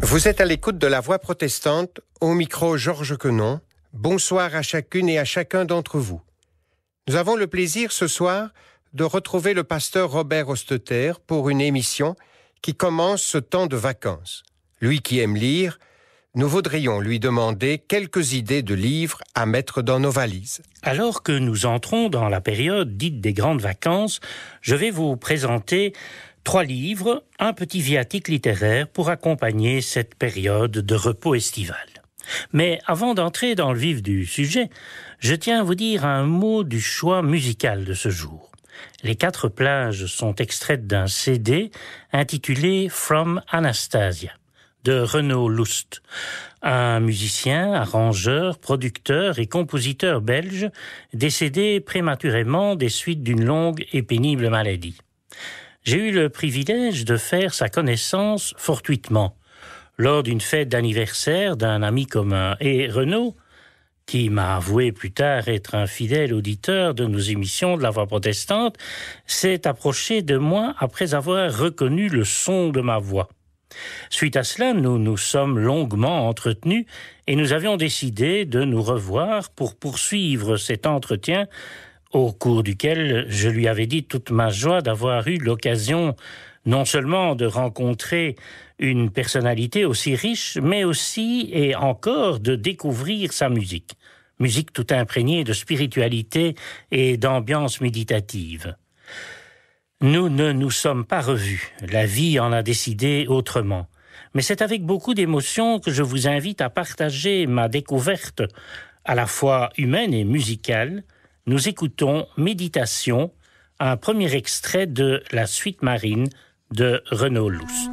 Vous êtes à l'écoute de La Voix protestante, au micro Georges Quenon. Bonsoir à chacune et à chacun d'entre vous. Nous avons le plaisir ce soir de retrouver le pasteur Robert Hostetter pour une émission qui commence ce temps de vacances. Lui qui aime lire, nous voudrions lui demander quelques idées de livres à mettre dans nos valises. Alors que nous entrons dans la période dite des grandes vacances, je vais vous présenter 3 livres, un petit viatique littéraire pour accompagner cette période de repos estival. Mais avant d'entrer dans le vif du sujet, je tiens à vous dire un mot du choix musical de ce jour. Les 4 plages sont extraites d'un CD intitulé From Anastasia de Renaud Loust, un musicien, arrangeur, producteur et compositeur belge décédé prématurément des suites d'une longue et pénible maladie. J'ai eu le privilège de faire sa connaissance fortuitement lors d'une fête d'anniversaire d'un ami commun. Et Renaud, qui m'a avoué plus tard être un fidèle auditeur de nos émissions de La Voix protestante, s'est approché de moi après avoir reconnu le son de ma voix. Suite à cela, nous nous sommes longuement entretenus et nous avions décidé de nous revoir pour poursuivre cet entretien au cours duquel je lui avais dit toute ma joie d'avoir eu l'occasion non seulement de rencontrer une personnalité aussi riche, mais aussi et encore de découvrir sa musique. Musique tout imprégnée de spiritualité et d'ambiance méditative. Nous ne nous sommes pas revus, la vie en a décidé autrement. Mais c'est avec beaucoup d'émotion que je vous invite à partager ma découverte à la fois humaine et musicale. Nous écoutons Méditation, un premier extrait de La Suite marine de Renaud Loust.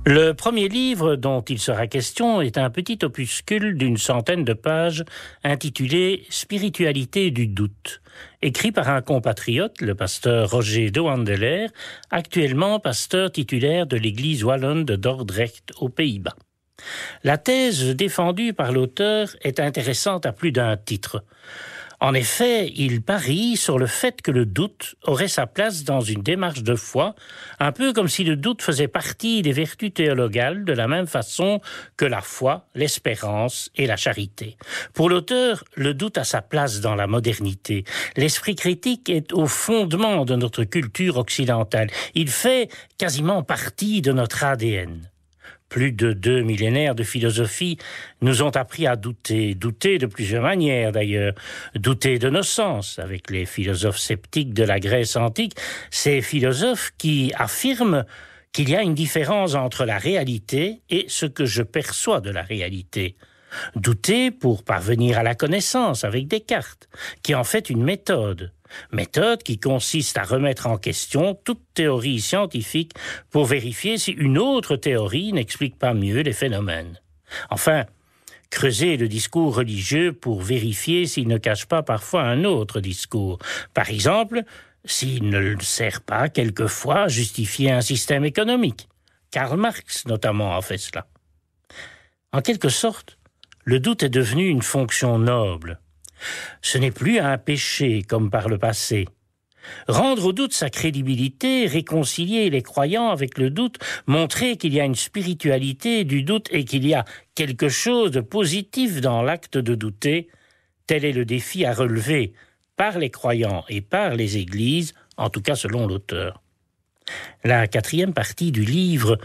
Le premier livre dont il sera question est un petit opuscule d'une centaine de pages intitulé « Spiritualité du doute », écrit par un compatriote, le pasteur Roger de Wandeler, actuellement pasteur titulaire de l'église wallonne de Dordrecht aux Pays-Bas. La thèse défendue par l'auteur est intéressante à plus d'un titre. En effet, il parie sur le fait que le doute aurait sa place dans une démarche de foi, un peu comme si le doute faisait partie des vertus théologales de la même façon que la foi, l'espérance et la charité. Pour l'auteur, le doute a sa place dans la modernité. L'esprit critique est au fondement de notre culture occidentale. Il fait quasiment partie de notre ADN. Plus de 2 millénaires de philosophie nous ont appris à douter de plusieurs manières d'ailleurs, douter de nos sens, avec les philosophes sceptiques de la Grèce antique, ces philosophes qui affirment qu'il y a une différence entre la réalité et ce que je perçois de la réalité. Douter pour parvenir à la connaissance avec Descartes, qui en fait une méthode qui consiste à remettre en question toute théorie scientifique pour vérifier si une autre théorie n'explique pas mieux les phénomènes. Enfin, creuser le discours religieux pour vérifier s'il ne cache pas parfois un autre discours. Par exemple, s'il ne sert pas quelquefois à justifier un système économique. Karl Marx notamment a fait cela. En quelque sorte, le doute est devenu une fonction noble. Ce n'est plus un péché comme par le passé. Rendre au doute sa crédibilité, réconcilier les croyants avec le doute, montrer qu'il y a une spiritualité du doute et qu'il y a quelque chose de positif dans l'acte de douter, tel est le défi à relever par les croyants et par les églises, en tout cas selon l'auteur. La 4e partie du livre,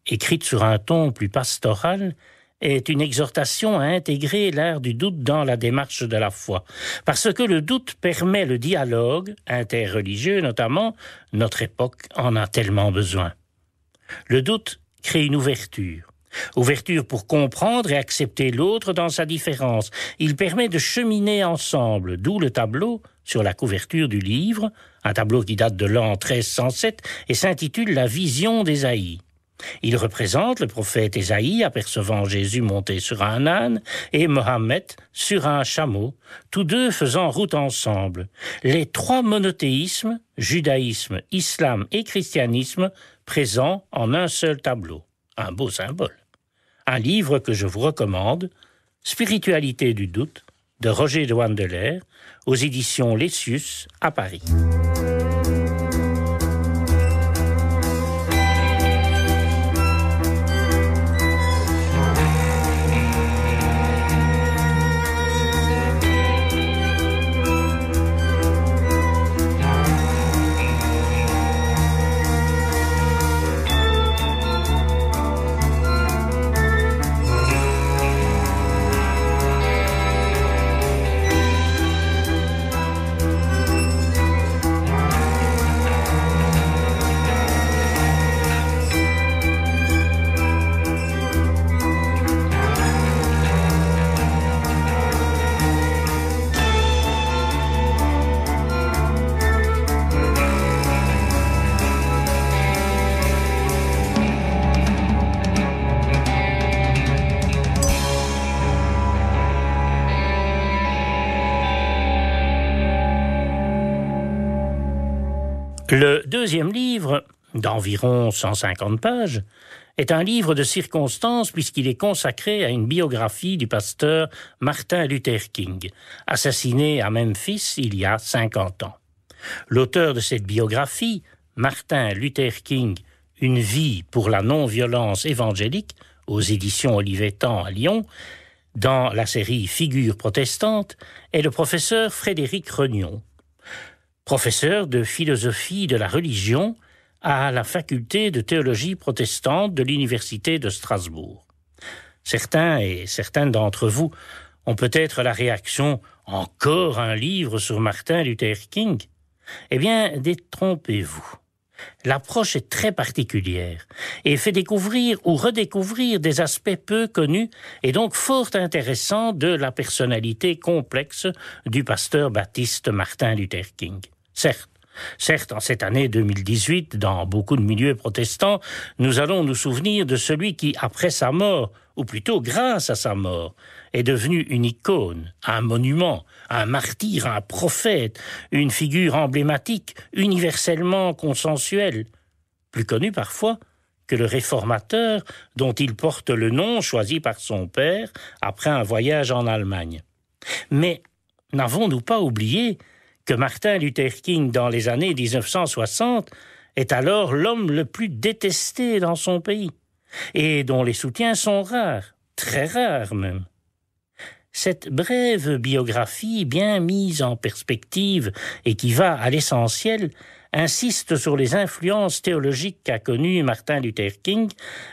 écrite sur un ton plus pastoral, est une exhortation à intégrer l'art du doute dans la démarche de la foi. Parce que le doute permet le dialogue, interreligieux notamment, notre époque en a tellement besoin. Le doute crée une ouverture. Ouverture pour comprendre et accepter l'autre dans sa différence. Il permet de cheminer ensemble, d'où le tableau sur la couverture du livre, un tableau qui date de l'an 1307 et s'intitule « La vision d'Ésaïe ». Il représente le prophète Ésaïe apercevant Jésus monté sur un âne et Mohammed sur un chameau, tous deux faisant route ensemble. Les 3 monothéismes, judaïsme, islam et christianisme, présents en un seul tableau. Un beau symbole. Un livre que je vous recommande, Spiritualité du doute, de Roger de Wandeler, aux éditions Lessius à Paris. Le 2e livre, d'environ 150 pages, est un livre de circonstances puisqu'il est consacré à une biographie du pasteur Martin Luther King, assassiné à Memphis il y a 50 ans. L'auteur de cette biographie, Martin Luther King, Une vie pour la non-violence évangélique, aux éditions Olivetan à Lyon, dans la série Figures protestantes, est le professeur Frédéric Regnon, professeur de philosophie de la religion à la faculté de théologie protestante de l'Université de Strasbourg. Certains et certaines d'entre vous ont peut-être la réaction « Encore un livre sur Martin Luther King ?» Eh bien, détrompez-vous. L'approche est très particulière et fait découvrir ou redécouvrir des aspects peu connus et donc fort intéressants de la personnalité complexe du pasteur baptiste Martin Luther King. Certes, en cette année 2018, dans beaucoup de milieux protestants, nous allons nous souvenir de celui qui, après sa mort, ou plutôt grâce à sa mort, est devenu une icône, un monument, un martyr, un prophète, une figure emblématique, universellement consensuelle, plus connu parfois que le réformateur dont il porte le nom choisi par son père après un voyage en Allemagne. Mais n'avons-nous pas oublié que Martin Luther King, dans les années 1960, est alors l'homme le plus détesté dans son pays, et dont les soutiens sont rares, très rares même. Cette brève biographie, bien mise en perspective et qui va à l'essentiel, insiste sur les influences théologiques qu'a connues Martin Luther King,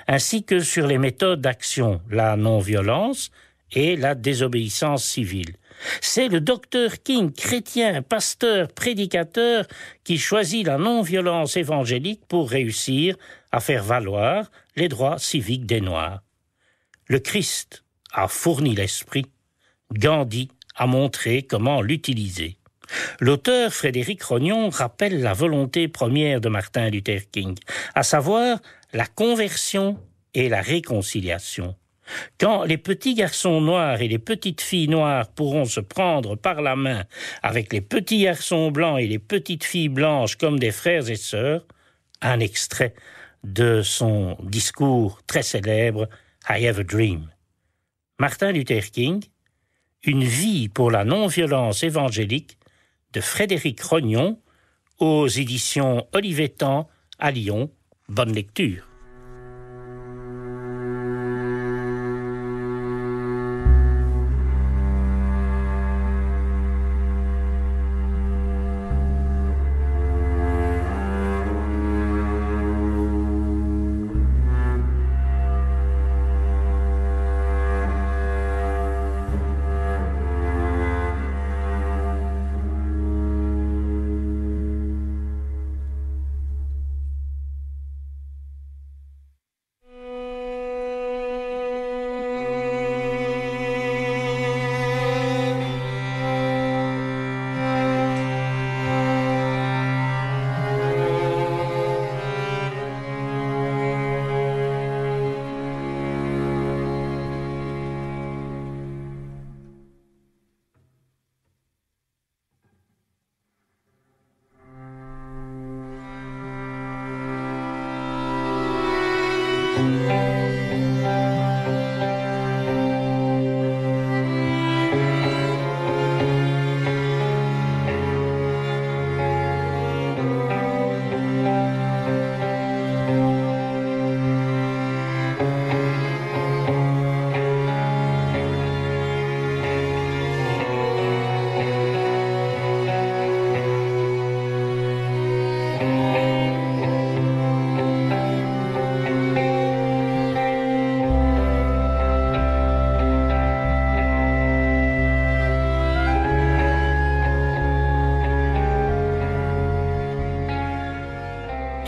ainsi que sur les méthodes d'action, la non-violence et la désobéissance civile. C'est le docteur King, chrétien, pasteur, prédicateur, qui choisit la non-violence évangélique pour réussir à faire valoir les droits civiques des Noirs. Le Christ a fourni l'esprit, Gandhi a montré comment l'utiliser. L'auteur Frédéric Regnon rappelle la volonté première de Martin Luther King, à savoir la conversion et la réconciliation. Quand les petits garçons noirs et les petites filles noires pourront se prendre par la main avec les petits garçons blancs et les petites filles blanches comme des frères et sœurs, un extrait de son discours très célèbre « I have a dream ». Martin Luther King, Une vie pour la non-violence évangélique de Frédéric Regnon aux éditions Olivetan à Lyon. Bonne lecture.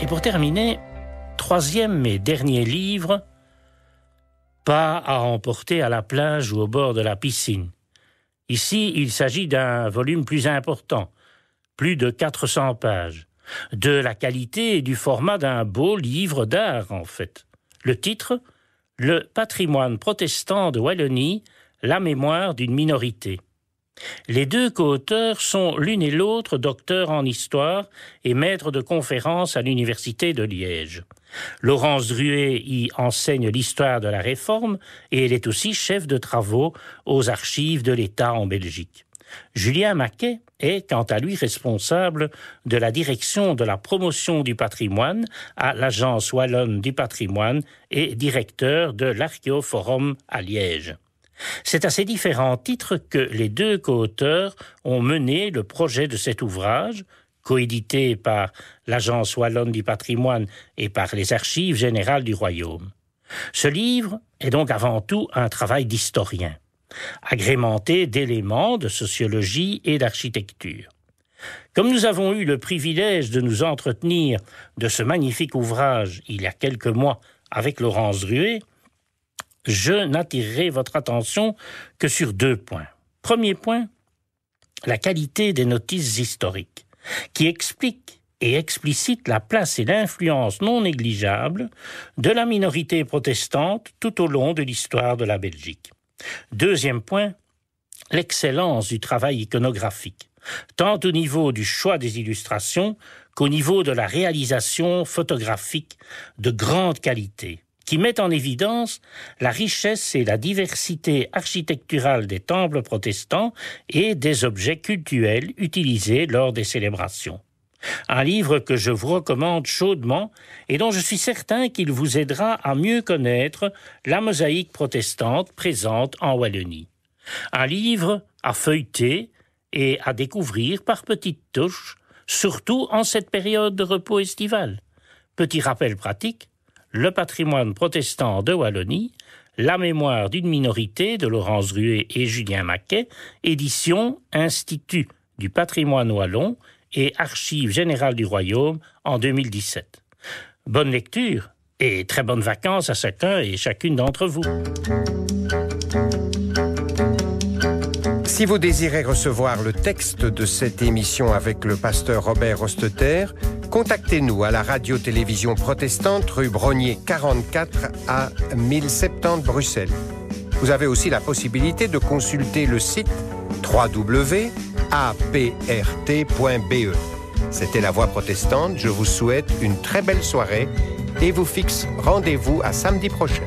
Et pour terminer, troisième et dernier livre, Pas à emporter à la plage ou au bord de la piscine. Ici, il s'agit d'un volume plus important, plus de 400 pages, de la qualité et du format d'un beau livre d'art en fait. Le titre, Le patrimoine protestant de Wallonie, la mémoire d'une minorité. Les deux co-auteurs sont l'une et l'autre docteurs en histoire et maîtres de conférences à l'université de Liège. Laurence Druet y enseigne l'histoire de la Réforme et elle est aussi chef de travaux aux archives de l'État en Belgique. Julien Maquet est, quant à lui, responsable de la direction de la promotion du patrimoine à l'Agence wallonne du patrimoine et directeur de l'Archéoforum à Liège. C'est à ces différents titres que les deux co-auteurs ont mené le projet de cet ouvrage, coédité par l'Agence wallonne du patrimoine et par les Archives générales du Royaume. Ce livre est donc avant tout un travail d'historien, agrémenté d'éléments de sociologie et d'architecture. Comme nous avons eu le privilège de nous entretenir de ce magnifique ouvrage il y a quelques mois avec Laurence Druet, je n'attirerai votre attention que sur 2 points. Premier point, la qualité des notices historiques, qui expliquent et explicitent la place et l'influence non négligeable de la minorité protestante tout au long de l'histoire de la Belgique. Deuxième point, l'excellence du travail iconographique, tant au niveau du choix des illustrations qu'au niveau de la réalisation photographique de grande qualité, qui met en évidence la richesse et la diversité architecturale des temples protestants et des objets cultuels utilisés lors des célébrations. Un livre que je vous recommande chaudement et dont je suis certain qu'il vous aidera à mieux connaître la mosaïque protestante présente en Wallonie. Un livre à feuilleter et à découvrir par petites touches, surtout en cette période de repos estival. Petit rappel pratique, Le patrimoine protestant de Wallonie, la mémoire d'une minorité de Laurence Druet et Julien Maquet, édition Institut du patrimoine wallon et Archives générales du Royaume en 2017. Bonne lecture et très bonnes vacances à chacun et chacune d'entre vous. Si vous désirez recevoir le texte de cette émission avec le pasteur Robert Hostetter, contactez-nous à la radio-télévision protestante rue Brognier 44 à 1070 Bruxelles. Vous avez aussi la possibilité de consulter le site www.aprt.be. C'était La Voix protestante, je vous souhaite une très belle soirée et vous fixe rendez-vous à samedi prochain.